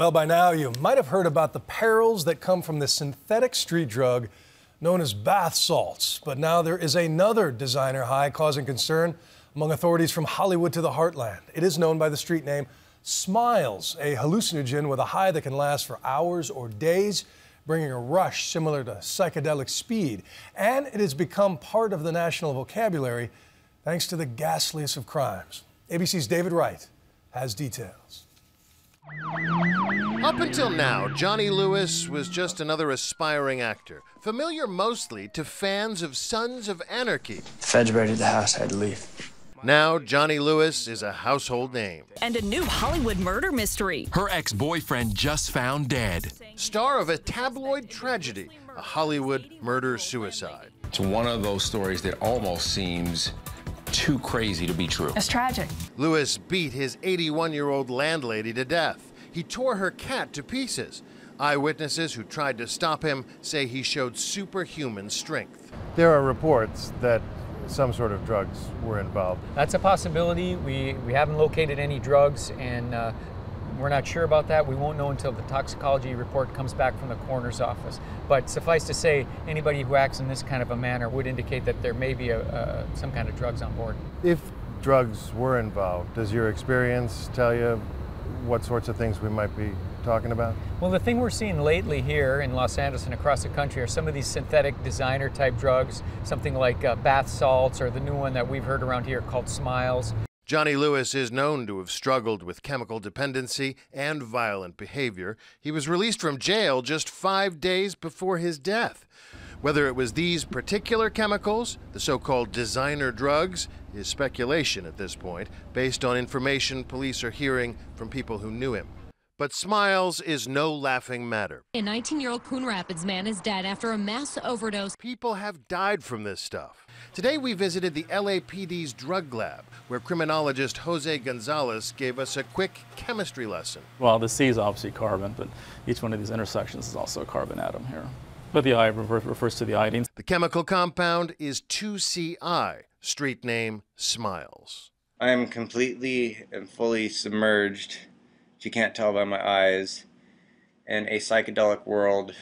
Well, by now you might have heard about the perils that come from the synthetic street drug known as bath salts. But now there is another designer high causing concern among authorities from Hollywood to the heartland. It is known by the street name Smiles, a hallucinogen with a high that can last for hours or days, bringing a rush similar to psychedelic speed. And it has become part of the national vocabulary thanks to the ghastliest of crimes. ABC's David Wright has details. Up until now, Johnny Lewis was just another aspiring actor, familiar mostly to fans of Sons of Anarchy. The feds raided the house, I had to leave. Now, Johnny Lewis is a household name. And a new Hollywood murder mystery. Her ex-boyfriend just found dead. Star of a tabloid tragedy, a Hollywood murder-suicide. It's one of those stories that almost seems too crazy to be true. It's tragic. Lewis beat his 81-year-old landlady to death. He tore her cat to pieces. Eyewitnesses who tried to stop him say he showed superhuman strength. There are reports that some sort of drugs were involved. That's a possibility. We haven't located any drugs, and we're not sure about that. We won't know until the toxicology report comes back from the coroner's office. But suffice to say, anybody who acts in this kind of a manner would indicate that there may be some kind of drugs on board. If drugs were involved, does your experience tell you what sorts of things we might be talking about? Well, the thing we're seeing lately here in Los Angeles and across the country are some of these synthetic designer type drugs, something like bath salts, or the new one that we've heard around here called Smiles. Johnny Lewis is known to have struggled with chemical dependency and violent behavior. He was released from jail just 5 days before his death. Whether it was these particular chemicals, the so-called designer drugs, is speculation at this point, based on information police are hearing from people who knew him. But Smiles is no laughing matter. A 19-year-old Coon Rapids man is dead after a mass overdose. People have died from this stuff. Today we visited the LAPD's drug lab, where criminologist Jose Gonzalez gave us a quick chemistry lesson. Well, the C is obviously carbon, but each one of these intersections is also a carbon atom here. But the I refers to the iodine. The chemical compound is 2CI, street name Smiles. I am completely and fully submerged, if you can't tell by my eyes, in a psychedelic world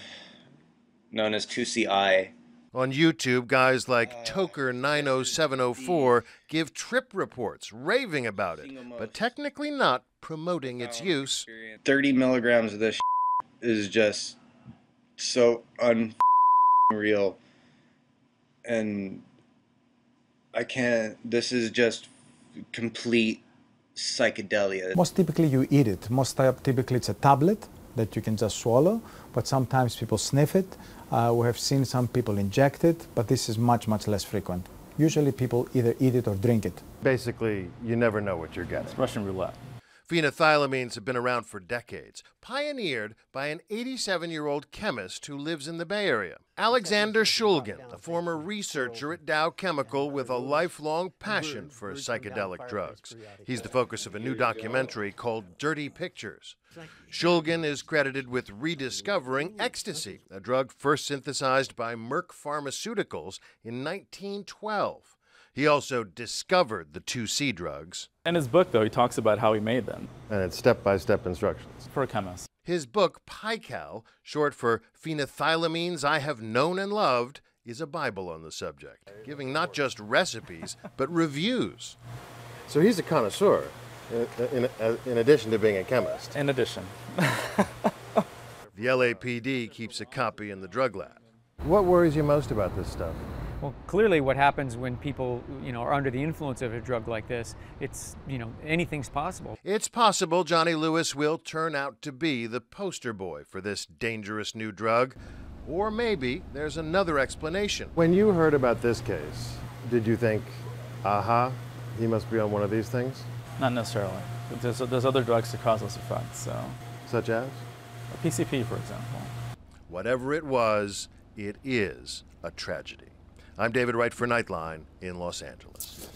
known as 2CI. On YouTube, guys like Toker90704 give trip reports, raving about it, but technically not promoting its use. 30 milligrams of this is just so unreal, and I can't, this is just complete psychedelia. Most typically you eat it. Most typically it's a tablet that you can just swallow, but sometimes people sniff it. We have seen some people inject it, but this is much, much less frequent. Usually people either eat it or drink it. Basically, you never know what you're getting. It's Russian roulette. Phenethylamines have been around for decades, pioneered by an 87-year-old chemist who lives in the Bay Area. Alexander Shulgin, a former researcher at Dow Chemical with a lifelong passion for psychedelic drugs. He's the focus of a new documentary called Dirty Pictures. Shulgin is credited with rediscovering ecstasy, a drug first synthesized by Merck Pharmaceuticals in 1912. He also discovered the 2C drugs. In his book, though, he talks about how he made them. And it's step-by-step instructions. For a chemist. His book, PiCal, short for Phenethylamines I Have Known and Loved, is a Bible on the subject, giving not just recipes, but reviews. So he's a connoisseur, in addition to being a chemist. In addition. The LAPD keeps a copy in the drug lab. What worries you most about this stuff? Well, clearly what happens when people, are under the influence of a drug like this, it's, anything's possible. It's possible Johnny Lewis will turn out to be the poster boy for this dangerous new drug. Or maybe there's another explanation. When you heard about this case, did you think, aha, he must be on one of these things? Not necessarily. There's other drugs that cause those effects, so. Such as? PCP, for example. Whatever it was, it is a tragedy. I'm David Wright for Nightline in Los Angeles.